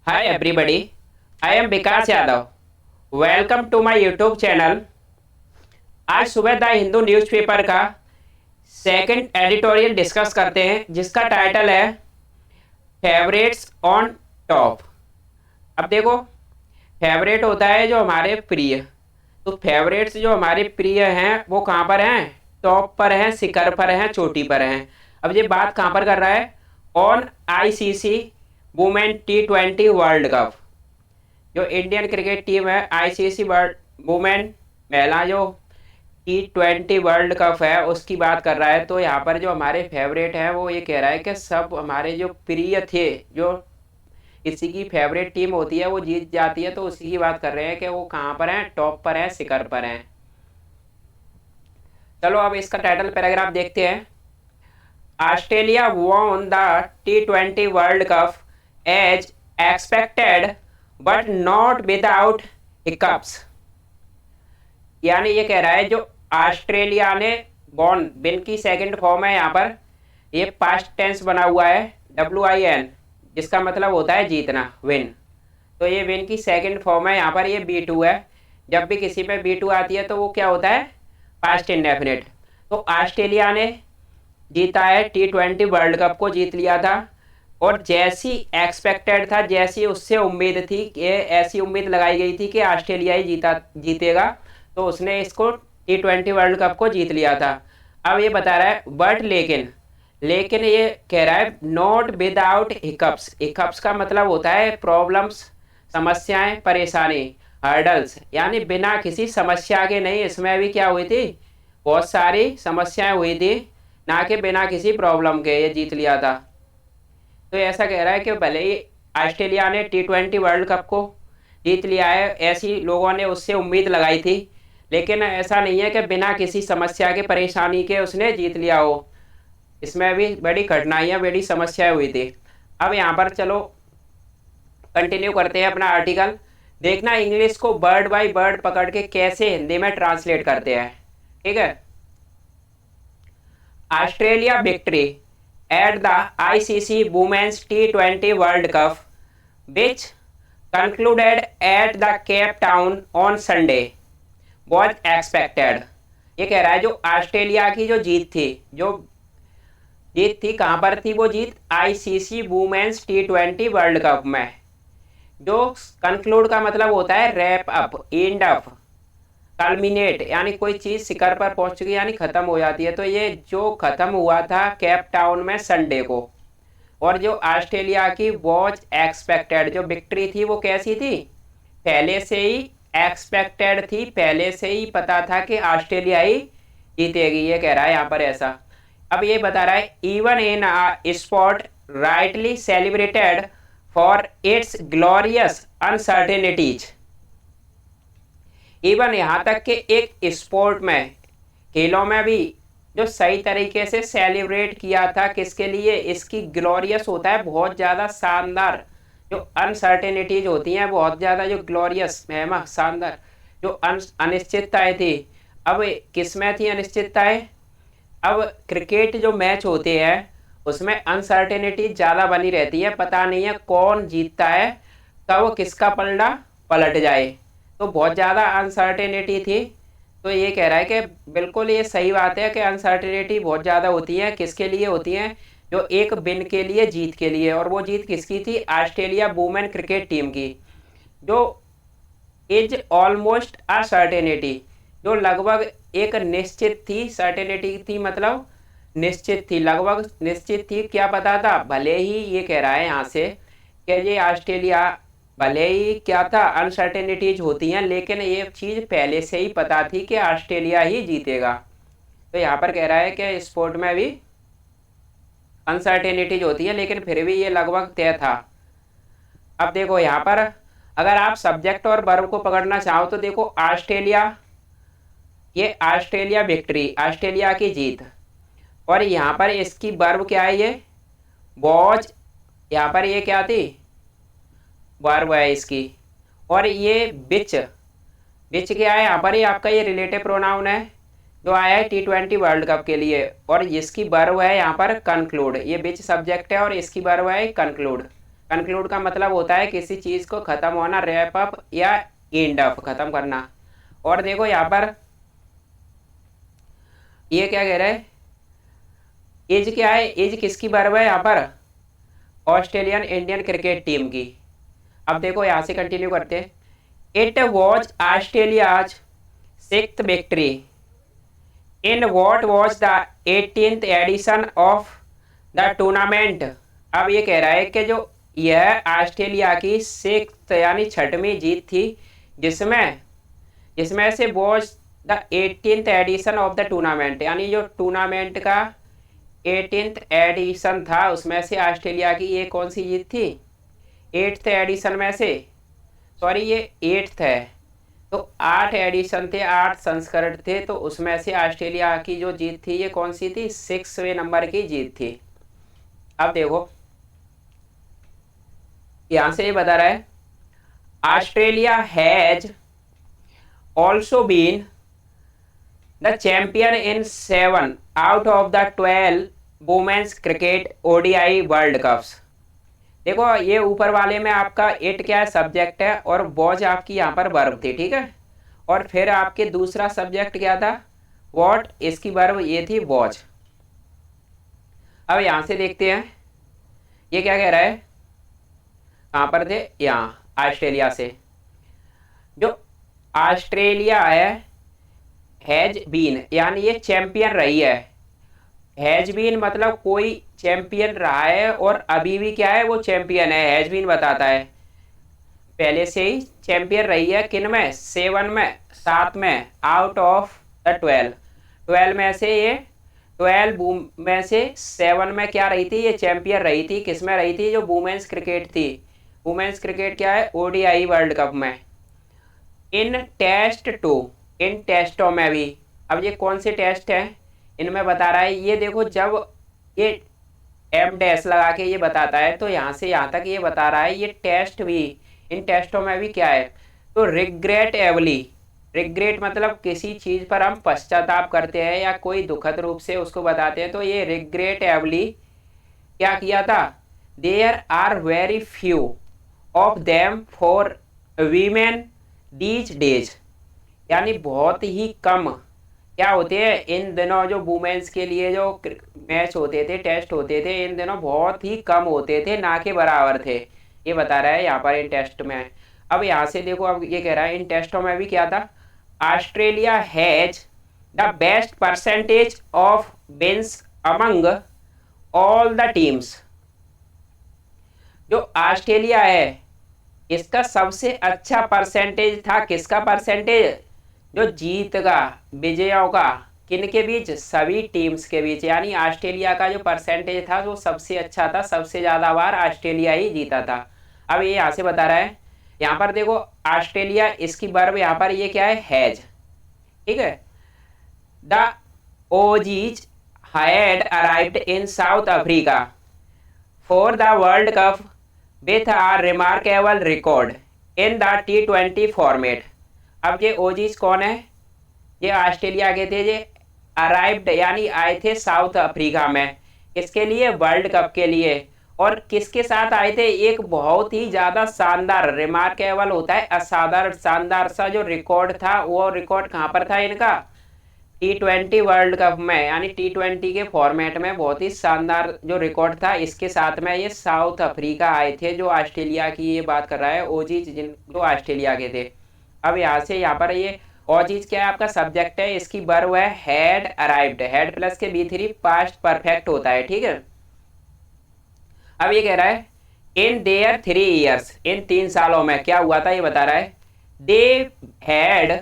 Hi everybody, I am Vikas Yadav. Welcome to my YouTube channel. आज सुबह the Hindu newspaper का second editorial discuss करते हैं जिसका टाइटल है फेवरेट्स ऑन टॉप। अब देखो, फेवरेट होता है जो हमारे प्रिय, तो फेवरेट्स जो हमारे प्रिय हैं वो कहाँ पर हैं? टॉप पर हैं, शिखर पर हैं, चोटी पर हैं। अब ये बात कहाँ पर कर रहा है? On ICC women T20 world cup. जो इंडियन क्रिकेट टीम है आईसीसी वर्ल्ड वुमेन महिला जो T20 वर्ल्ड कप है उसकी बात कर रहा है। तो यहाँ पर जो हमारे फेवरेट हैं वो ये कह रहा है कि सब हमारे जो प्रिय थे, जो किसी की फेवरेट टीम होती है वो जीत जाती है, तो उसी की बात कर रहे हैं कि वो कहाँ पर हैं? टॉप पर हैं, शिखर पर हैं। चलो अब इसका टाइटल पैराग्राफ देखते हैं। Australia won the T20 world cup as expected but not without hiccups. यानी ये कह रहा है जो ऑस्ट्रेलिया ने वॉन, विन की सेकंड फॉर्म है, यहाँ पर ये पास्ट टेंस बना हुआ है WIN, जिसका मतलब होता है जीतना, विन। तो ये विन की सेकंड फॉर्म है, यहाँ पर ये B2 है। जब भी किसी पे B2 आती है तो वो क्या होता है? Past indefinite. तो ऑस्ट्रेलिया ने जीता है, T20 वर्ल्ड कप को जीत लिया था। और जैसी एक्सपेक्टेड था, जैसी उससे उम्मीद थी, कि ऐसी उम्मीद लगाई गई थी कि ऑस्ट्रेलिया ही जीतेगा, तो उसने इसको T20 वर्ल्ड कप को जीत लिया था। अब ये बता रहा है बट लेकिन ये कह रहा है नॉट विदाउट हिकअप्स। हिकअप्स का मतलब होता है प्रॉब्लम्स, समस्याएं, परेशानी, हर्डल्स, यानी बिना किसी समस्या के नहीं। इसमें भी क्या हुई थी? बहुत सारी समस्याएं हुई थी, ना कि बिना किसी प्रॉब्लम के ये जीत लिया था। तो ऐसा कह रहा है कि भले ही ऑस्ट्रेलिया ने T20 वर्ल्ड कप को जीत लिया है, ऐसी लोगों ने उससे उम्मीद लगाई थी, लेकिन ऐसा नहीं है कि बिना किसी समस्या के, परेशानी के उसने जीत लिया हो। इसमें भी बड़ी कठिनाइयाँ, बड़ी समस्याएं हुई थी। अब यहाँ पर चलो कंटिन्यू करते हैं अपना आर्टिकल। देखना इंग्लिश को वर्ड बाय वर्ड पकड़ के कैसे हिंदी में ट्रांसलेट करते हैं, ठीक है। Australia victory at the ICC Women's T20 World Cup, which concluded at the Cape Town on Sunday, was expected। ये कह रहा है जो ऑस्ट्रेलिया की जो जीत थी, कहाँ पर थी वो जीत? ICC Women's T20 world cup में। जो कंक्लूड का मतलब होता है wrap up, and up, culminate, यानी कोई चीज शिखर पर पहुंच चुकी यानी खत्म हो जाती है। तो ये जो खत्म हुआ था केप टाउन में संडे को। और जो ऑस्ट्रेलिया की वॉच एक्सपेक्टेड जो विक्ट्री थी वो कैसी थी? पहले से ही एक्सपेक्टेड थी, पहले से ही पता था कि ऑस्ट्रेलिया ही जीतेगी, ये कह रहा है यहाँ पर ऐसा। अब ये बता रहा है even in a spot rightly celebrated for its glorious uncertainties. Even यहाँ तक कि एक स्पोर्ट में, खेलों में भी जो सही तरीके से सेलिब्रेट किया था, किसके लिए? इसकी ग्लोरियस होता है बहुत ज़्यादा शानदार, जो अनसर्टेनिटीज होती हैं बहुत ज़्यादा, जो ग्लोरियस महमा शानदार, जो अनिश्चितताएं थी। अब किस में थी अनिश्चितताएं? अब क्रिकेट जो मैच होते हैं उसमें अनसर्टेनिटी ज़्यादा बनी रहती है, पता नहीं है कौन जीतता है, कब किसका पलड़ा पलट जाए, तो बहुत ज़्यादा अनसर्टेनिटी थी। तो ये कह रहा है कि बिल्कुल ये सही बात है कि अनसर्टेनिटी बहुत ज़्यादा होती है। किसके लिए होती हैं? जो एक विन के लिए, जीत के लिए। और वो जीत किसकी थी? ऑस्ट्रेलिया वुमेन क्रिकेट टीम की, जो इज ऑलमोस्ट अ सर्टेनिटी, जो लगभग एक निश्चित थी। सर्टेनिटी थी मतलब निश्चित थी, लगभग निश्चित थी। क्या पता था? भले ही ये कह रहा है यहाँ से कि ये ऑस्ट्रेलिया, भले ही क्या था, अनसर्टेनिटीज होती हैं, लेकिन ये चीज़ पहले से ही पता थी कि ऑस्ट्रेलिया ही जीतेगा। तो यहाँ पर कह रहा है कि स्पोर्ट में भी अनसर्टेनिटीज होती है, लेकिन फिर भी ये लगभग तय था। अब देखो यहाँ पर अगर आप सब्जेक्ट और वर्ब को पकड़ना चाहो तो देखो ऑस्ट्रेलिया, ये ऑस्ट्रेलिया विक्ट्री, ऑस्ट्रेलिया की जीत। और यहाँ पर इसकी वर्ब क्या है? ये वॉच, यहाँ पर ये क्या थी? वर्ब है इसकी। और ये बिच, बिच क्या है यहाँ पर? ये आपका ये रिलेटिव प्रोनाउन है जो आया है T20 वर्ल्ड कप के लिए। और इसकी वर्ब है यहाँ पर कंक्लूड। ये बिच सब्जेक्ट है और इसकी वर्ब है कंक्लूड। कंक्लूड का मतलब होता है किसी चीज़ को ख़त्म होना, रैप अप या एंड अप, ख़त्म करना। और देखो यहाँ पर ये क्या कह रहा है, एज क्या है, एज किसकी वर्ब है यहाँ पर, ऑस्ट्रेलियन इंडियन क्रिकेट टीम की। अब देखो यहाँ से कंटिन्यू करते हैं। It was Australia's sixth victory in what was the 18th edition of the tournament. अब ये कह रहा है कि जो यह ऑस्ट्रेलिया की सिक्स्थ यानी छठवीं जीत थी, जिसमें जिसमें से was the 18th edition of the tournament, यानी जो टूर्नामेंट का 18th एडिशन था उसमें से ऑस्ट्रेलिया की ये कौन सी जीत थी, 8th एडिशन में से, सॉरी ये 8th है, तो 8 एडिशन थे, 8 संस्करण थे, तो उसमें से ऑस्ट्रेलिया की जो जीत थी ये कौन सी थी, 6वें नंबर की जीत थी। अब देखो यहां से ये बता रहा है Australia has also been the champion in 7 out of the 12 women's cricket ODI world cups. देखो ये ऊपर वाले में आपका इट क्या है, सब्जेक्ट है, और वॉज आपकी यहाँ पर वर्ब थी, ठीक है। और फिर आपके दूसरा सब्जेक्ट क्या था, वॉट, इसकी वर्ब ये थी वॉज। अब यहाँ से देखते हैं ये क्या कह रहा है, कहाँ पर थे, यहाँ ऑस्ट्रेलिया से। जो ऑस्ट्रेलिया हैज बीन यानी ये चैंपियन रही है, हैज बीन मतलब कोई चैंपियन रहा है, और अभी भी क्या है वो चैंपियन है, हैज बीन बताता है, पहले से ही चैंपियन रही है, किन में, 7 में, 7 में, आउट ऑफ द 12 में से ये 12 में से 7 में क्या रही थी, ये चैंपियन रही थी, किस में रही थी, जो वुमेन्स क्रिकेट थी। वुमेन्स क्रिकेट क्या है, ओडीआई वर्ल्ड कप में। इन टेस्ट 2, इन टेस्टों में भी। अब ये कौन से टेस्ट हैं इनमें बता रहा है, ये देखो जब ये एम डैश लगा के ये बताता है तो यहाँ से यहाँ तक ये बता रहा है ये टेस्ट भी, इन टेस्टों में भी क्या है, तो रिग्रेटेबली, रिग्रेट मतलब किसी चीज़ पर हम पश्चाताप करते हैं या कोई दुखद रूप से उसको बताते हैं, तो ये रिग्रेटेबली क्या किया था, there are very few of them for women these days, यानी बहुत ही कम क्या होते हैं इन दिनों जो वुमेन्स के लिए जो मैच होते थे, टेस्ट होते थे, इन दिनों बहुत ही कम होते थे, ना के बराबर थे, ये बता रहा है यहाँ पर इन टेस्ट में। अब यहाँ से देखो, अब ये कह रहा है इन टेस्टों में भी क्या था, Australia has the best percentage of wins among all the teams. जो ऑस्ट्रेलिया है इसका सबसे अच्छा परसेंटेज था, किसका परसेंटेज, जो जीत का, विजयों का, किन के बीच, सभी टीम्स के बीच, यानी ऑस्ट्रेलिया का जो परसेंटेज था वो सबसे अच्छा था, सबसे ज़्यादा बार ऑस्ट्रेलिया ही जीता था। अब ये यहाँ से बता रहा है, यहाँ पर देखो ऑस्ट्रेलिया, इसकी वर्ब यहाँ पर ये क्या है, हैज, ठीक है। The OGs had arrived in South Africa for the world cup with a remarkable record in the T20 format. अब ये ओजीज कौन है, ये ऑस्ट्रेलिया के थे, ये अराइव्ड यानी आए थे साउथ अफ्रीका में, किसके लिए, वर्ल्ड कप के लिए, और किसके साथ आए थे, एक बहुत ही ज़्यादा शानदार, रिमार्केबल होता है असाधारण, शानदार सा जो रिकॉर्ड था, वो रिकॉर्ड कहाँ पर था इनका, T20 वर्ल्ड कप में, यानी T20 के फॉर्मेट में बहुत ही शानदार जो रिकॉर्ड था, इसके साथ में ये साउथ अफ्रीका आए थे, जो ऑस्ट्रेलिया की ये बात कर रहा है, ओजीज जो ऑस्ट्रेलिया के थे। अब यहाँ से यहाँ पर ये ओजीज क्या है, आपका सब्जेक्ट है, इसकी वर्ब है हैड अराइव्ड, हैड प्लस के B3 पास्ट परफेक्ट होता है, ठीक है। अब ये कह रहा है इन देयर 3 ईयर्स, इन 3 सालों में क्या हुआ था ये बता रहा है, they had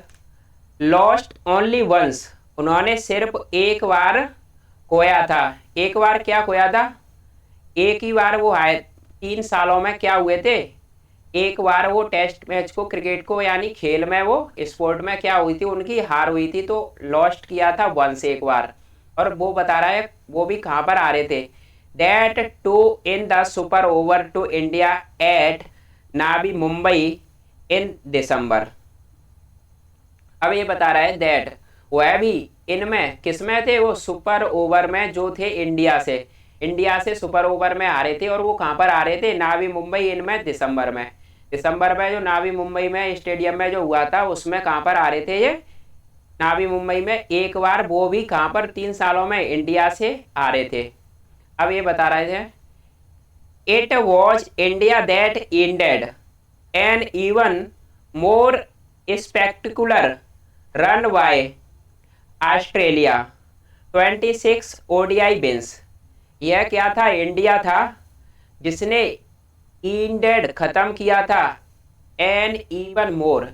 lost only once, उन्होंने सिर्फ एक बार खोया था, एक बार क्या खोया था, एक ही बार वो आए, 3 सालों में क्या हुए थे, एक बार वो टेस्ट मैच को, क्रिकेट को, यानी खेल में, वो स्पोर्ट में क्या हुई थी, उनकी हार हुई थी, तो लॉस्ट किया था वंस, एक बार। और वो बता रहा है वो भी कहाँ पर आ रहे थे, that too in the super over to India at Navi Mumbai in December. अब ये बता रहा है दैट वह भी इनमें, किसमें थे, वो सुपर ओवर में जो थे इंडिया से, इंडिया से सुपर ओवर में हारे थे। और वो कहाँ पर हारे थे? नावी मुंबई इनमें दिसंबर में जो नावी मुंबई में स्टेडियम में जो हुआ था उसमें कहाँ पर हारे थे ये? नावी मुंबई में एक बार, वो भी कहाँ पर? 3 सालों में इंडिया से हारे थे। अब ये बता रहे थे, it was India that ended an even more spectacular run by Australia 26 ODI wins. यह क्या था? इंडिया था जिसने इंडेड खत्म किया था एन इवन मोर,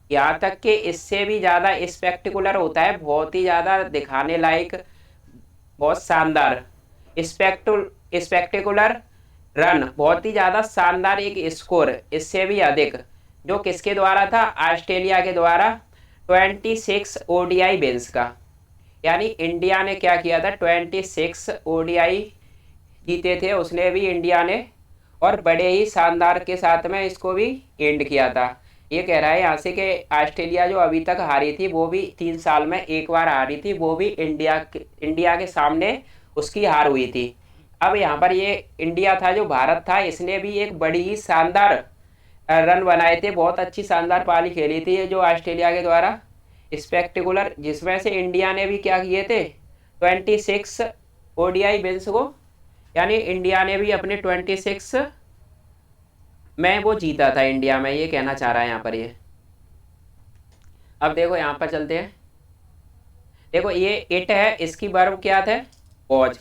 यहाँ तक कि इससे भी ज़्यादा स्पेक्टिकुलर होता है, बहुत ही ज़्यादा दिखाने लायक, बहुत शानदार। स्पेक्टिकुलर रन, बहुत ही ज़्यादा शानदार एक स्कोर, इससे भी अधिक, जो किसके द्वारा था? ऑस्ट्रेलिया के द्वारा 26 ओडीआई विंस का। यानी इंडिया ने क्या किया था? 26 ओडीआई जीते थे उसने भी, इंडिया ने, और बड़े ही शानदार के साथ में इसको भी एंड किया था। ये कह रहा है यहाँ से कि ऑस्ट्रेलिया जो अभी तक हारी थी वो भी 3 साल में एक बार हारी थी, वो भी इंडिया के सामने उसकी हार हुई थी। अब यहाँ पर ये इंडिया था, जो भारत था, इसने भी एक बड़ी ही शानदार रन बनाए थे, बहुत अच्छी शानदार पारी खेली थी ये जो ऑस्ट्रेलिया के द्वारा स्पेक्टिकुलर, जिसमें से इंडिया ने भी क्या किए थे? 26 ओडीआई विंस को, यानी इंडिया ने भी अपने 26 में वो जीता था इंडिया में, ये कहना चाह रहा है यहाँ पर ये। अब देखो यहाँ पर चलते हैं, देखो ये इट है, इसकी वर्ब क्या था? वॉज।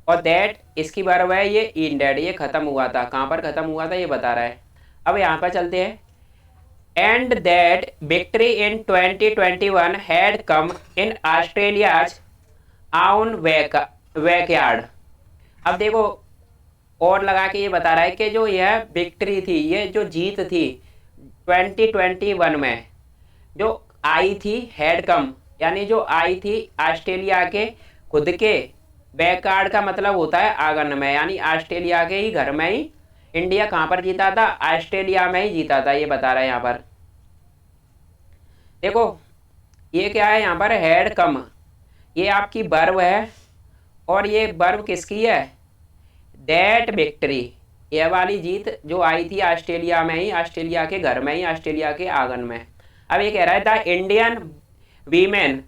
और दैट इसकी वर्ब है ये इंडेड, ये खत्म हुआ था। कहाँ पर खत्म हुआ था ये बता रहा है। अब यहाँ पर चलते हैं, and that victory in 2021 had come in Australia's आउन बैकयार्ड। अब देखो और लगा के ये बता रहा है कि जो यह विक्ट्री थी, ये जो जीत थी 2021 में जो आई थी, हैड कम यानी जो आई थी ऑस्ट्रेलिया के खुद के बैकयार्ड का मतलब होता है आंगन में, यानी ऑस्ट्रेलिया के ही घर में ही इंडिया कहाँ पर जीता था? ऑस्ट्रेलिया में ही जीता था, ये बता रहा है यहाँ पर। देखो ये क्या है यहाँ पर? हैड कम, ये आपकी वर्ब है, और ये वर्ब किसकी है? दैट विक्ट्री, यह वाली जीत जो आई थी ऑस्ट्रेलिया में ही, ऑस्ट्रेलिया के घर में ही, ऑस्ट्रेलिया के आंगन में। अब ये कह रहा है, the Indian women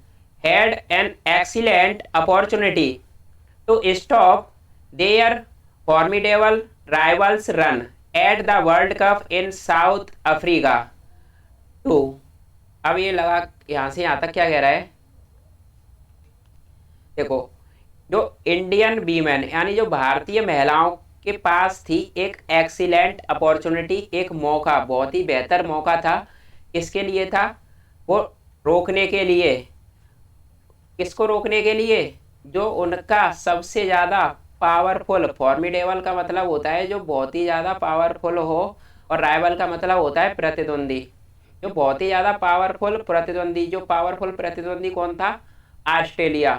had an excellent opportunity to stop their formidable rivals run at the world cup in South Africa too. अब ये लगा यहाँ से यहाँ तक क्या कह रहा है? देखो जो इंडियन वीमेन यानी जो भारतीय महिलाओं के पास थी एक एक्सीलेंट अपॉर्चुनिटी, एक मौका, बहुत ही बेहतर मौका था। किसके लिए था वो? रोकने के लिए। किसको रोकने के लिए? जो उनका सबसे ज़्यादा पावरफुल, फॉर्मिडेबल का मतलब होता है जो बहुत ही ज़्यादा पावरफुल हो, और राइवल का मतलब होता है प्रतिद्वंदी। जो बहुत ही ज़्यादा पावरफुल प्रतिद्वंदी, जो पावरफुल प्रतिद्वंदी कौन था? ऑस्ट्रेलिया।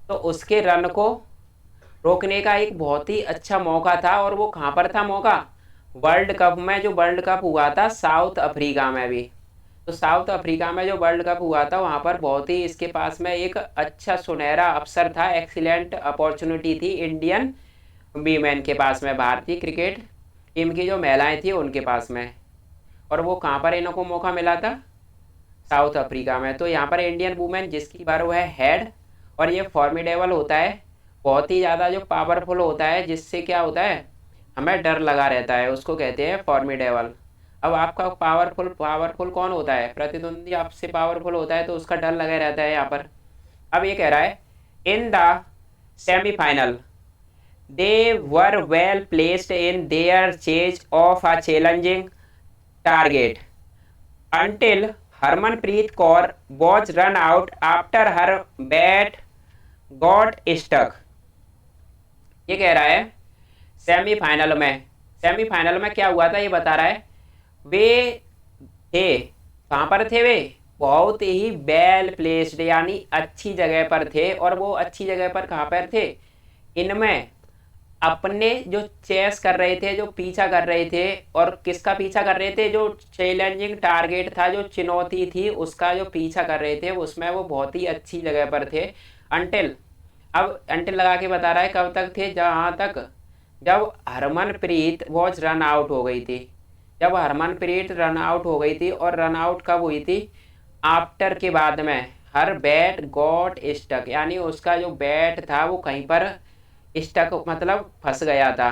तो उसके रन को रोकने का एक बहुत ही अच्छा मौका था, और वो कहाँ पर था मौका? वर्ल्ड कप में, जो वर्ल्ड कप हुआ था साउथ अफ्रीका में भी। तो साउथ अफ्रीका में जो वर्ल्ड कप हुआ था वहाँ पर बहुत ही इसके पास में एक अच्छा सुनहरा अवसर था, एक्सीलेंट अपॉर्चुनिटी थी इंडियन वीमेन के पास में, भारतीय क्रिकेट टीम की जो महिलाएं थी उनके पास में। और वो कहाँ पर इनको मौका मिला था? साउथ अफ्रीका में। तो यहाँ पर इंडियन वुमेन जिसकी बार वो है हेड, और ये फॉर्मिडेबल होता है, बहुत ही ज़्यादा जो पावरफुल होता है, जिससे क्या होता है? हमें डर लगा रहता है, उसको कहते हैं फॉर्मिडेबल। अब आपका पावरफुल कौन होता है? प्रतिद्वंदी आपसे पावरफुल होता है तो उसका डर लगा रहता है यहाँ पर। अब ये कह रहा है, in the semifinal they were well placed in their chase of a challenging target until Harmanpreet Kaur was run out after her bat got stuck। ये कह रहा है सेमीफाइनल में क्या हुआ था ये बता रहा है। वे थे, कहाँ पर थे वे? बहुत ही वेल प्लेस्ड यानी अच्छी जगह पर थे। और वो अच्छी जगह पर कहाँ पर थे? इनमें अपने जो चेस कर रहे थे, जो पीछा कर रहे थे, और किसका पीछा कर रहे थे? जो चैलेंजिंग टारगेट था, जो चुनौती थी, उसका जो पीछा कर रहे थे, उसमें वो बहुत ही अच्छी जगह पर थे। अंटिल अब अंटिल लगा के बता रहा है कब तक थे, जहाँ तक जब हरमनप्रीत वॉज रन आउट हो गई थी। जब हरमनप्रीत रन आउट हो गई थी, और रन आउट कब हुई थी, आफ्टर के बाद में, हर बैट गॉट स्टक, यानी उसका जो बैट था वो कहीं पर स्टक मतलब फंस गया था।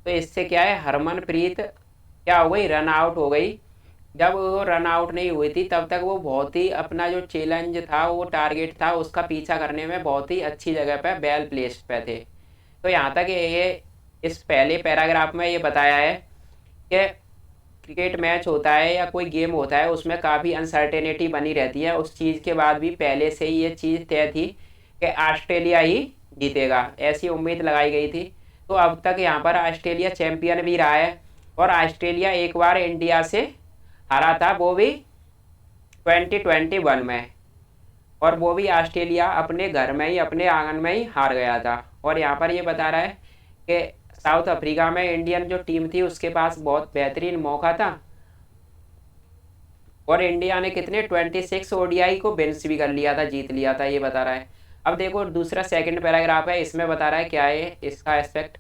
तो इससे क्या है, हरमनप्रीत क्या हो गई, रन आउट हो गई। जब वो रन आउट नहीं हुई थी तब तक वो बहुत ही अपना जो चैलेंज था, वो टारगेट था उसका पीछा करने में बहुत ही अच्छी जगह पे वेल प्लेस्ड पे थे। तो यहाँ तक ये इस पहले पैराग्राफ में ये बताया है कि क्रिकेट मैच होता है या कोई गेम होता है, उसमें काफ़ी अनसर्टेनिटी बनी रहती है। उस चीज़ के बाद भी पहले से ही ये चीज़ तय थी कि ऑस्ट्रेलिया ही जीतेगा, ऐसी उम्मीद लगाई गई थी। तो अब तक यहाँ पर ऑस्ट्रेलिया चैंपियन भी रहा है, और ऑस्ट्रेलिया एक बार इंडिया से हारा था, वो भी 2021 में, और वो भी ऑस्ट्रेलिया अपने घर में ही, अपने आंगन में ही हार गया था। और यहाँ पर ये बता रहा है कि साउथ अफ्रीका में इंडियन जो टीम थी उसके पास बहुत बेहतरीन मौका था, और इंडिया ने कितने 26 ओडीआई को विंस भी कर लिया था, जीत लिया था, ये बता रहा है। अब देखो दूसरा सेकंड पैराग्राफ है, इसमें बता रहा है क्या है इसका aspect.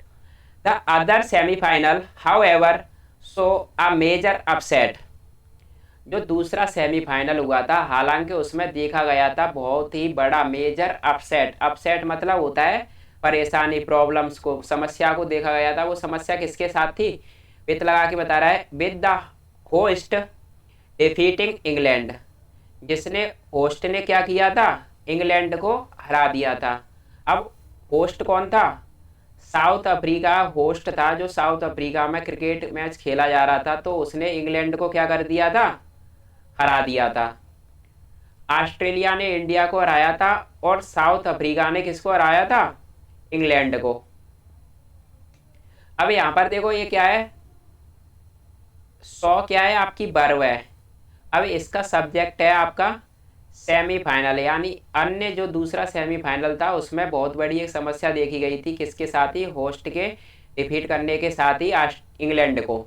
The other semifinal however so a major upset. जो दूसरा सेमीफाइनल हुआ था, हालांकि उसमें देखा गया था बहुत ही बड़ा मेजर अपसेट। अपसेट मतलब होता है परेशानी, प्रॉब्लम्स को, समस्या को देखा गया था। वो समस्या किसके साथ थी, विथ लगा के बता रहा है, with the host defeating England. जिसने, होस्ट ने क्या किया था, इंग्लैंड को हरा दिया था। अब होस्ट कौन था, साउथ अफ्रीका होस्ट था। जो साउथ अफ्रीका में क्रिकेट मैच खेला जा रहा था, तो उसने इंग्लैंड को क्या कर दिया था, हरा दिया था। ऑस्ट्रेलिया ने इंडिया को हराया था, और साउथ अफ्रीका ने किसको हराया था, इंग्लैंड को। अब यहां पर देखो ये क्या है, 100 क्या है आपकी बर्व है। अब इसका सब्जेक्ट है आपका सेमीफाइनल, यानी अन्य जो दूसरा सेमीफाइनल था उसमें बहुत बड़ी एक समस्या देखी गई थी, किसके साथ ही, होस्ट के डिफीट करने के साथ ही इंग्लैंड को।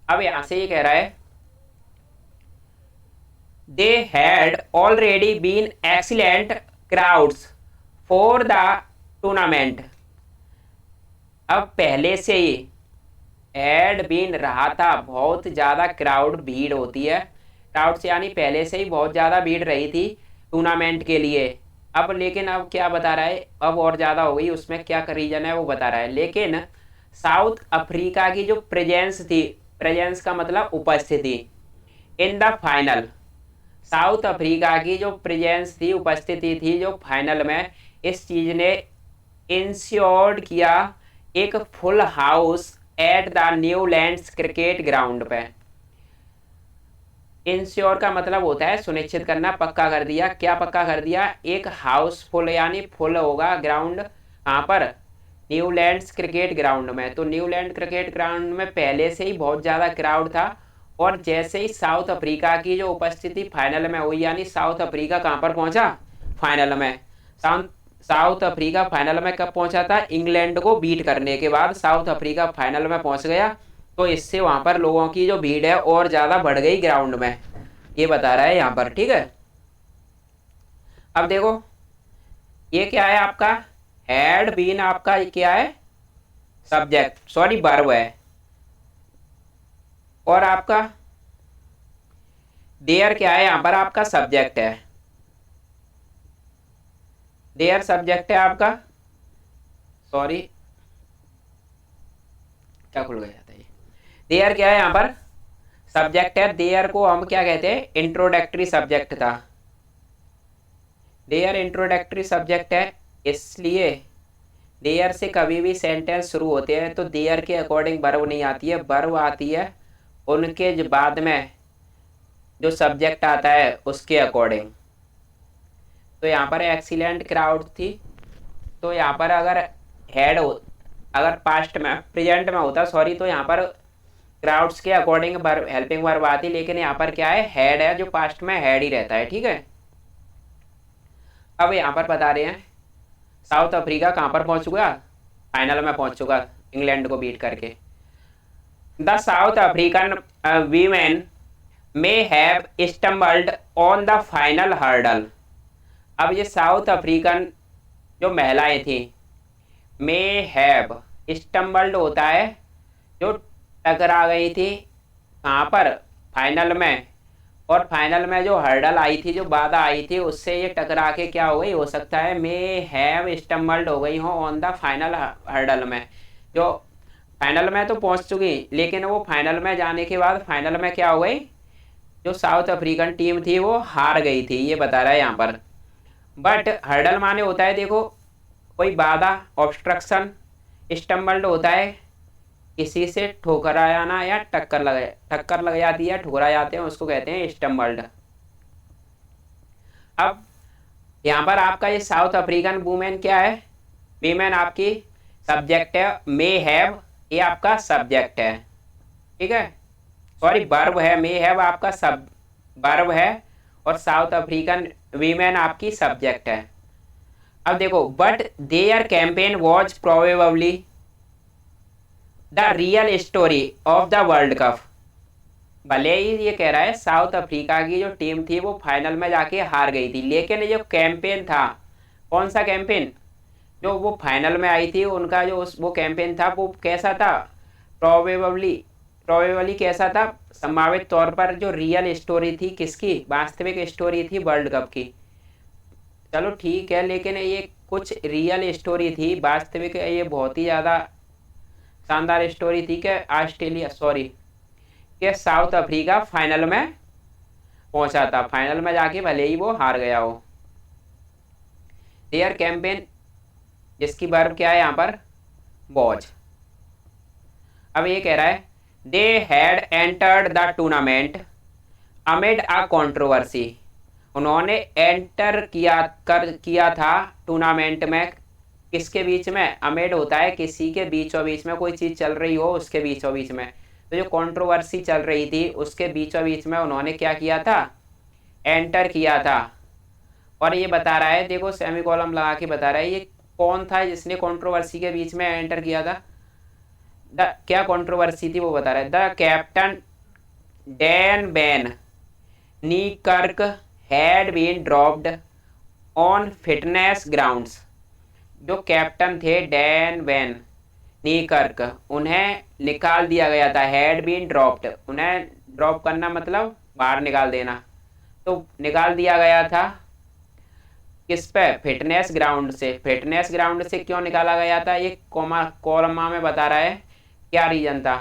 अब यहां से ये कह रहा है, they had already been excellent crowds for the tournament। अब पहले से ही had been रहा था, बहुत ज़्यादा क्राउड, भीड़ होती है, क्राउड से यानी पहले से ही बहुत ज़्यादा भीड़ रही थी टूर्नामेंट के लिए। अब लेकिन अब क्या बता रहा है, अब और ज़्यादा हो गई, उसमें क्या रीज़न है वो बता रहा है। लेकिन साउथ अफ्रीका की जो प्रेजेंस थी, प्रेजेंस का मतलब उपस्थिति, in the final, south Africa की जो प्रेजेंस थी, उपस्थिति थी जो फाइनल में, इस चीज ने इंश्योर्ड किया एक full house at the Newlands cricket ground पे। इंश्योर का मतलब होता है सुनिश्चित करना, पक्का कर दिया। क्या पक्का कर दिया, एक हाउस फुल, यानी फुल होगा ग्राउंड, कहाँ पर, न्यूलैंड्स क्रिकेट ग्राउंड में। तो न्यूलैंड क्रिकेट ग्राउंड में पहले से ही बहुत ज़्यादा क्राउड था, और जैसे ही साउथ अफ्रीका की जो उपस्थिति फाइनल में हुई, यानी साउथ अफ्रीका कहाँ पर पहुंचा, फाइनल में। साउथ अफ्रीका फाइनल में कब पहुंचा था, इंग्लैंड को बीट करने के बाद साउथ अफ्रीका फाइनल में पहुंच गया। तो इससे वहां पर लोगों की जो भीड़ है और ज़्यादा बढ़ गई ग्राउंड में, ये बता रहा है यहाँ पर, ठीक है। अब देखो ये क्या है आपका, हैड बीन आपका क्या है, सब्जेक्ट, सॉरी वर्ब है, और आपका देयर क्या है, यहाँ पर आपका सब्जेक्ट है। देयर सब्जेक्ट है आपका, सॉरी क्या खुल गया था ये, देयर क्या है यहाँ पर, सब्जेक्ट है। देयर को हम क्या कहते हैं, इंट्रोडक्टरी सब्जेक्ट था। देयर इंट्रोडक्टरी सब्जेक्ट है, इसलिए देयर से कभी भी सेंटेंस शुरू होते हैं तो देयर के अकॉर्डिंग वर्ब नहीं आती है, वर्ब आती है उनके जो बाद में जो सब्जेक्ट आता है उसके अकॉर्डिंग। तो यहाँ पर एक्सीलेंट क्राउड थी, तो यहाँ पर अगर हेड हो, अगर पास्ट में, प्रेजेंट में होता सॉरी, तो यहाँ पर क्राउड्स के अकॉर्डिंग वर्ब, हेल्पिंग वर्ब आती, लेकिन यहाँ पर क्या है, हेड है, जो पास्ट में हेड ही रहता है, ठीक है। अब यहाँ पर बता रहे हैं साउथ अफ्रीका कहाँ पर पहुँच चुका, फाइनल में पहुँच चुका इंग्लैंड को बीट करके। The south African women may have stumbled on the final hurdle. अब ये साउथ अफ्रीकन जो महिलाएं थी, मे हैव स्टम्बल्ड होता है जो टकरा गई थी कहाँ पर, फाइनल में। और फाइनल में जो हर्डल आई थी, जो बाधा आई थी, उससे ये टकरा के क्या हो गई, हो सकता है मे हैव स्टम्बल्ड हो गई हो ऑन द फाइनल हर्डल में। जो फाइनल में तो पहुंच चुकी, लेकिन वो फाइनल में जाने के बाद फाइनल में क्या हो गई, जो साउथ अफ्रीकन टीम थी वो हार गई थी, ये बता रहा है यहाँ पर। बट हर्डल माने होता है, देखो, कोई बाधा, ऑब्स्ट्रक्शन। स्टम्बल्ड होता है किसी से ठोकरा जाना या टक्कर लग जाती है, ठुकरा जाते हैं, उसको कहते हैं स्टम्बल्ड। अब यहाँ पर आपका ये साउथ अफ्रीकन वुमेन क्या है, वीमेन आपकी सब्जेक्ट है, मे हैव ये आपका सब्जेक्ट है, ठीक है, सॉरी वर्ब है, मे हैव आपका सब वर्ब है, और साउथ अफ्रीकन वीमेन आपकी सब्जेक्ट है। अब देखो, but their campaign was probably the real story of the world cup. भले ही ये कह रहा है साउथ अफ्रीका की जो टीम थी वो फाइनल में जाके हार गई थी, लेकिन ये जो कैंपेन था, कौन सा कैंपेन, जो वो फाइनल में आई थी, उनका जो वो कैंपेन था वो कैसा था, प्रोबेबली, प्रोबेबली कैसा था, संभावित तौर पर जो रियल स्टोरी थी, किसकी, वास्तविक स्टोरी थी वर्ल्ड कप की। चलो ठीक है, लेकिन ये कुछ रियल स्टोरी थी, वास्तविक ये बहुत ही ज़्यादा शानदार स्टोरी थी कि ऑस्ट्रेलिया, सॉरी, कि साउथ अफ्रीका फाइनल में पहुंचा था, फाइनल में जाके भले ही वो हार गया हो। देयर कैंपेन, जिसकी वर्ब क्या है यहाँ पर, वॉज। अब ये कह रहा है they had entered the tournament amid a controversy. उन्होंने एंटर किया था टूर्नामेंट में, किसके बीच में, अमिड होता है किसी के बीचों बीच में, कोई चीज़ चल रही हो उसके बीचों बीच में, तो जो कंट्रोवर्सी चल रही थी उसके बीचों बीच में उन्होंने क्या किया था, एंटर किया था। और ये बता रहा है, देखो सेमी कॉलम लगा के बता रहा है ये कौन था जिसने कंट्रोवर्सी के बीच में एंटर किया था। द क्या कंट्रोवर्सी थी वो बता रहा है, the captain Dane van Niekerk had been dropped on fitness grounds. जो कैप्टन थे डैन बैन नीकर्क, उन्हें निकाल दिया गया था, हैड बीन ड्रॉप्ड, उन्हें ड्रॉप करना मतलब बाहर निकाल देना, तो निकाल दिया गया था किस पे, फिटनेस ग्राउंड से। फिटनेस ग्राउंड से क्यों निकाला गया था, ये कॉलमा में बता रहा है क्या रीजन था।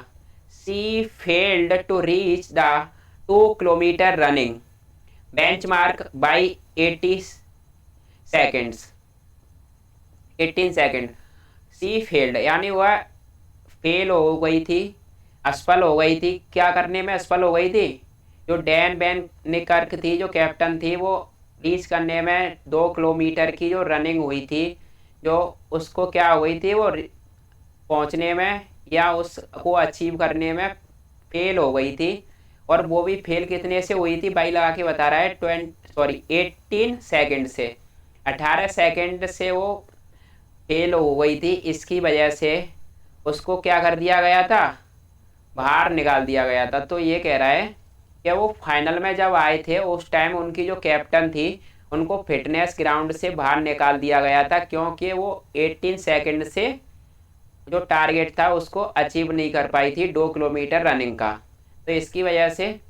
She failed to reach the 2 kilometre running benchmark by 80 seconds, 18 second. She failed यानी वह फेल हो गई थी, असफल हो गई थी, क्या करने में असफल हो गई थी, जो डैन बैन निकर्क थी, जो कैप्टन थी, वो रीच करने में 2 किलोमीटर की जो रनिंग हुई थी, जो उसको क्या हो गई थी, वो पहुंचने में या उसको अचीव करने में फेल हो गई थी। और वो भी फेल कितने से हुई थी, बाई लगा के बता रहा है 18 सेकेंड से, 18 सेकेंड से वो फेल हो गई थी। इसकी वजह से उसको क्या कर दिया गया था, बाहर निकाल दिया गया था। तो ये कह रहा है कि वो फाइनल में जब आए थे उस टाइम उनकी जो कैप्टन थी उनको फिटनेस ग्राउंड से बाहर निकाल दिया गया था, क्योंकि वो 18 सेकेंड से जो टारगेट था उसको अचीव नहीं कर पाई थी 2 किलोमीटर रनिंग का, तो इसकी वजह से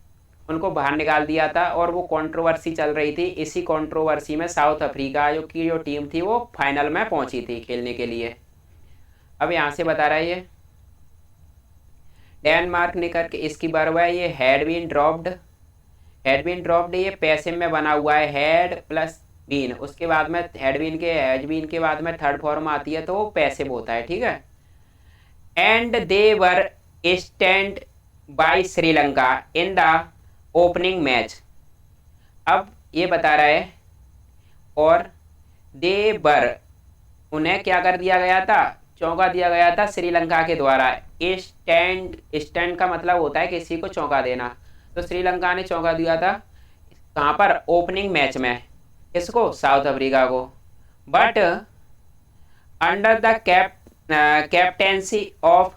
उनको बाहर निकाल दिया था। और वो कंट्रोवर्सी चल रही थी, इसी कंट्रोवर्सी में साउथ अफ्रीका जो टीम थी वो फाइनल में पहुंची थी खेलने के लिए। अब यहाँ से बता रहा है ये डेनमार्क ने करके इसकी वर्ब है, ये had been dropped, had been dropped ये पैसिव में बना हुआ है, हैड प्लस बीन, उसके बाद में हैज बीन के बाद में थर्ड फॉर्म आती है तो वो पैसिव होता है, ठीक है। And they were stand by Sri Lanka in the opening match. अब ये बता रहा है और दे वर, उन्हें क्या कर दिया गया था, चौंका दिया गया था श्रीलंका के द्वारा। स्टैंड, स्टैंड का मतलब होता है किसी को चौंका देना, तो श्रीलंका ने चौंका दिया था कहाँ पर, ओपनिंग मैच में, किसको, साउथ अफ्रीका को। But under the captaincy of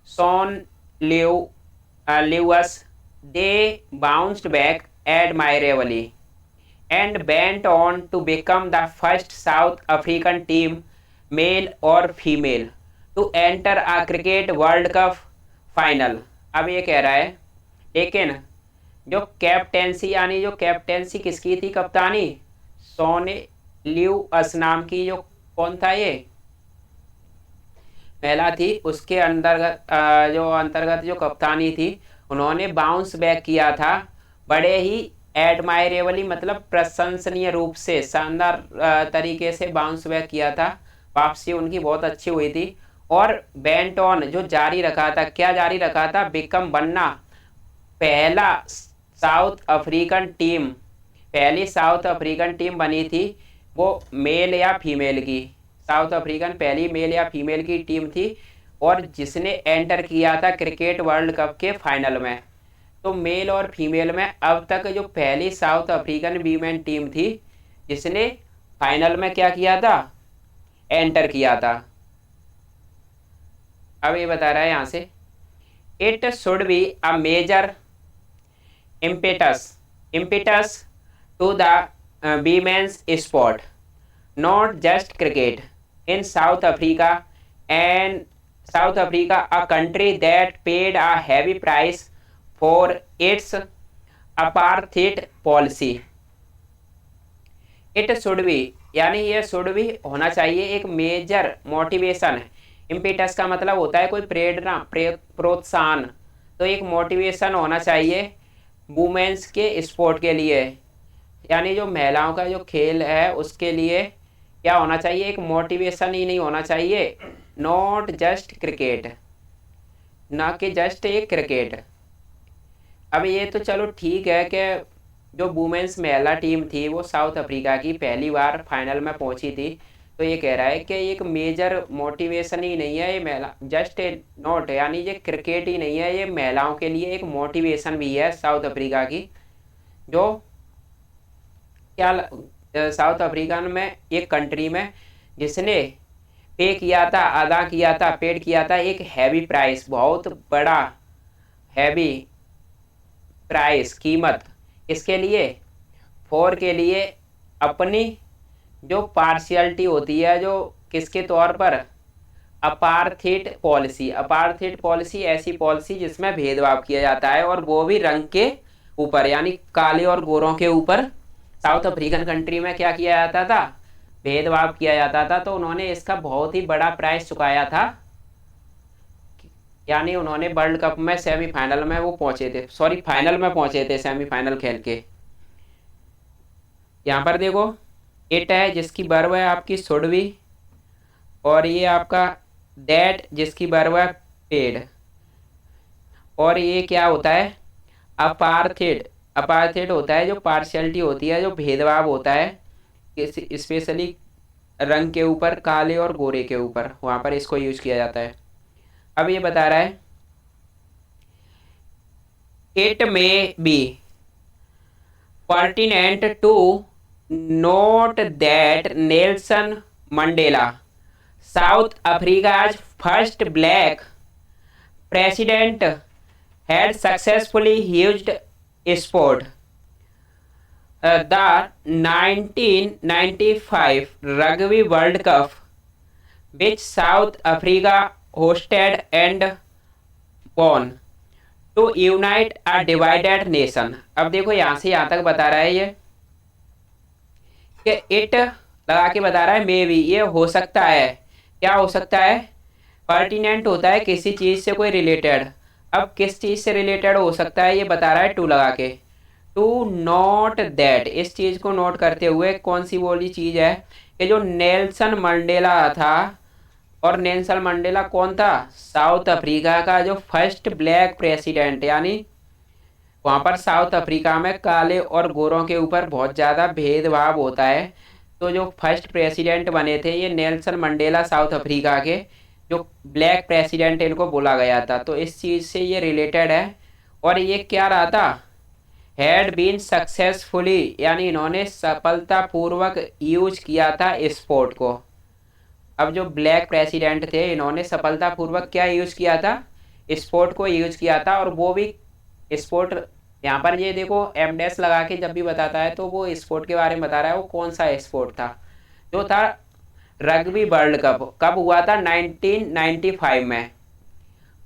Shaun Luus they bounced back admirably and went on to become the first South African team, male or female, to enter a cricket World Cup final। अब ये कह रहा है, लेकिन जो captaincy यानी जो captaincy किसकी थी, कप्तानी सोने ल्यूअस नाम की, जो कौन था ये महिला थी, उसके अंतर्गत जो कप्तानी थी, उन्होंने बाउंस बैक किया था बड़े ही एडमायरेबली, मतलब प्रशंसनीय रूप से, शानदार तरीके से बाउंस बैक किया था। वापसी उनकी बहुत अच्छी हुई थी। और बेंट ऑन जो जारी रखा था, क्या जारी रखा था, बिकम बनना, पहला साउथ अफ्रीकन टीम, पहली साउथ अफ्रीकन टीम बनी थी, वो मेल या फीमेल की, साउथ अफ्रीकन पहली मेल या फीमेल की टीम थी, और जिसने एंटर किया था क्रिकेट वर्ल्ड कप के फाइनल में। तो मेल और फीमेल में अब तक जो पहली साउथ अफ्रीकन वीमेन टीम थी जिसने फाइनल में क्या किया था, एंटर किया था। अब ये बता रहा है यहाँ से, it should be a major impetus to the women's sport, not just cricket, in South Africa, a country that paid a heavy price for its apartheid policy। It should B यानी ये शुड भी होना चाहिए एक major motivation. Impetus का मतलब होता है कोई प्रेरणा, प्रोत्साहन, तो एक मोटिवेशन होना चाहिए वुमेन्स के स्पोर्ट के लिए, यानी जो महिलाओं का जो खेल है उसके लिए क्या होना चाहिए, एक मोटिवेशन ही नहीं होना चाहिए, नॉट जस्ट क्रिकेट, ना कि जस्ट एक क्रिकेट। अब ये तो चलो ठीक है कि जो वुमेन्स महिला टीम थी वो साउथ अफ्रीका की पहली बार फाइनल में पहुंची थी, तो ये कह रहा है कि एक मेजर मोटिवेशन ही नहीं है ये महिला, जस्ट ए नॉट, यानी ये क्रिकेट ही नहीं है, ये महिलाओं के लिए एक मोटिवेशन भी है साउथ अफ्रीका की, जो क्या साउथ अफ्रीका में एक कंट्री में जिसने पे किया था, अदा किया था, पेड किया था एक हैवी प्राइस, बहुत बड़ा हैवी प्राइस, कीमत, इसके लिए, फॉर के लिए, अपनी जो पार्शियलिटी होती है, जो किसके तौर पर, अपार्थेड पॉलिसी। अपार्थेड पॉलिसी ऐसी पॉलिसी जिसमें भेदभाव किया जाता है, और वो भी रंग के ऊपर, यानी काले और गोरों के ऊपर। साउथ अफ्रीकन कंट्री में क्या किया जाता था, भेदभाव किया जाता था, तो उन्होंने इसका बहुत ही बड़ा प्राइस चुकाया था, यानी उन्होंने वर्ल्ड कप में सेमीफाइनल में वो पहुंचे थे, सॉरी फाइनल में पहुंचे थे, सेमीफाइनल खेल के। यहाँ पर देखो इट है जिसकी वर्ब है आपकी शुड बी, और ये आपका दैट जिसकी वर्ब है पेड, और ये क्या होता है, अपार्थेड। अपार्थेड होता है जो पार्शियलिटी होती है, जो भेदभाव होता है स्पेशली रंग के ऊपर, काले और गोरे के ऊपर, वहाँ पर इसको यूज किया जाता है। अब ये बता रहा है, it may be pertinent to note that Nelson Mandela, South Africa's first black president, had successfully used sport। The 1995 Rugby World Cup, which South Africa hosted and won, to unite a divided nation। अब देखो यहाँ से यहाँ तक बता रहा है ये कि इट लगा के बता रहा है, मे बी ये हो सकता है, क्या हो सकता है, पर्टिनेंट होता है किसी चीज़ से कोई रिलेटेड। अब किस चीज़ से रिलेटेड हो सकता है ये बता रहा है टू लगा के, टू नोट दैट, इस चीज़ को नोट करते हुए, कौन सी बोली चीज़ है कि जो नेल्सन मंडेला था, और नेल्सन मंडेला कौन था, साउथ अफ्रीका का जो फर्स्ट ब्लैक प्रेसिडेंट, यानी वहाँ पर साउथ अफ्रीका में काले और गोरों के ऊपर बहुत ज़्यादा भेदभाव होता है, तो जो फर्स्ट प्रेसिडेंट बने थे ये नेल्सन मंडेला साउथ अफ्रीका के, जो ब्लैक प्रेसिडेंट इनको बोला गया था, तो इस चीज़ से ये रिलेटेड है। और ये क्या रहा था, हैड बीन सक्सेसफुली, यानी इन्होंने सफलतापूर्वक यूज किया था स्पोर्ट को। अब जो ब्लैक प्रेसिडेंट थे इन्होंने सफलतापूर्वक क्या यूज किया था, स्पोर्ट को यूज किया था, और वो भी स्पोर्ट यहाँ पर ये देखो एम डैश लगा के जब भी बताता है तो वो स्पोर्ट के बारे में बता रहा है। वो कौन सा स्पोर्ट था? जो था रग्बी वर्ल्ड कप। कब हुआ था? 1995 में।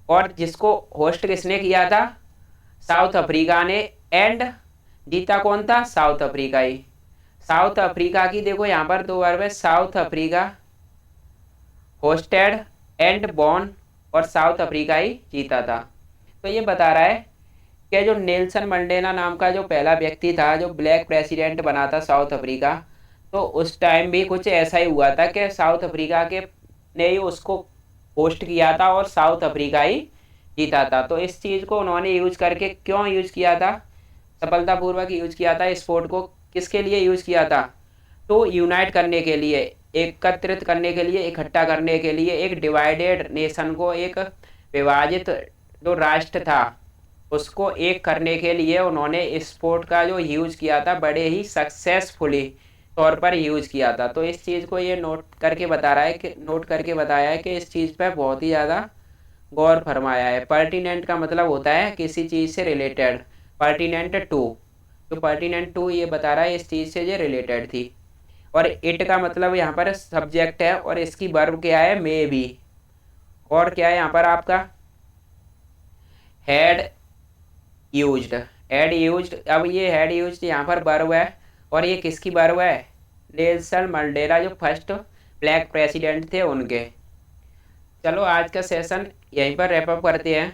और जिसको होस्ट किसने किया था? साउथ अफ्रीका ने। एंड जीता कौन था? साउथ अफ्रीका ही। साउथ अफ्रीका की देखो यहाँ पर दो बार में साउथ अफ्रीका होस्टेड एंड बॉन, और साउथ अफ्रीका ही जीता था। तो ये बता रहा है कि जो नेल्सन मंडेला नाम का जो पहला व्यक्ति था जो ब्लैक प्रेसिडेंट बना था साउथ अफ्रीका, तो उस टाइम भी कुछ ऐसा ही हुआ था कि साउथ अफ्रीका के ने ही उसको होस्ट किया था और साउथ अफ्रीका ही जीता था। तो इस चीज़ को उन्होंने यूज करके क्यों यूज किया था? सफलतापूर्वक यूज किया था। स्पोर्ट को किसके लिए यूज किया था? तो यूनाइट करने के लिए, एकत्रित करने के लिए, इकट्ठा करने के लिए, एक डिवाइडेड नेशन को, एक विभाजित जो राष्ट्र था उसको एक करने के लिए उन्होंने स्पोर्ट का जो यूज किया था बड़े ही सक्सेसफुली तौर पर यूज किया था। तो इस चीज़ को ये नोट करके बता रहा है कि नोट करके बताया है कि इस चीज़ पर बहुत ही ज़्यादा गौर फरमाया है। पर्टिनेंट का मतलब होता है किसी चीज़ से रिलेटेड। पर्टिनेंट टू, जो पर्टिनेंट टू ये बता रहा है इस चीज़ से ये रिलेटेड थी। और इट का मतलब यहाँ पर सब्जेक्ट है और इसकी वर्ब क्या है? May be. और क्या है यहाँ पर आपका? Had used. Had used. अब ये हैड यूज्ड यहाँ पर वर्ब है और ये किसकी वर्ब है? नेल्सन मंडेला जो फर्स्ट ब्लैक प्रेसिडेंट थे उनके। चलो आज का सेशन यहीं पर रैप अप करते हैं।